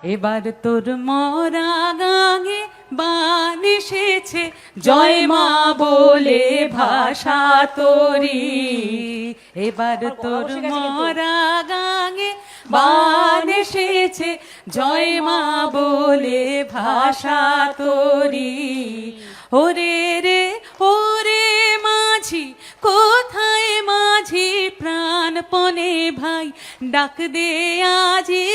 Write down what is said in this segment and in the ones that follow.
এবার তোর মরা গাঙে বান এসেছে, জয় মা বলে ভাষা তোরি। এবার তোর মরা গাঙে বান এসেছে, জয় মা বলে ভাষা তোরি। ওরে রে ওরে মাঝি, কোথায় মাঝি প্রাণপণে ভাই, ডাক দে আজি।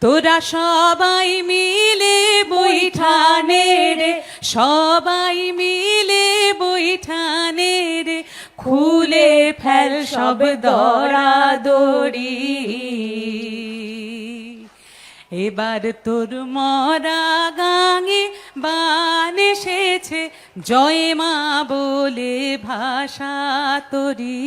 তোরা সবাই মিলে বৈঠানে রে, সবাই মিলে বৈঠানে রে, খুলে ফেল সব দরাদরি। এবার তোর মরা গাঙে বান এসেছে, জয় মা বলে ভাষা তোরি।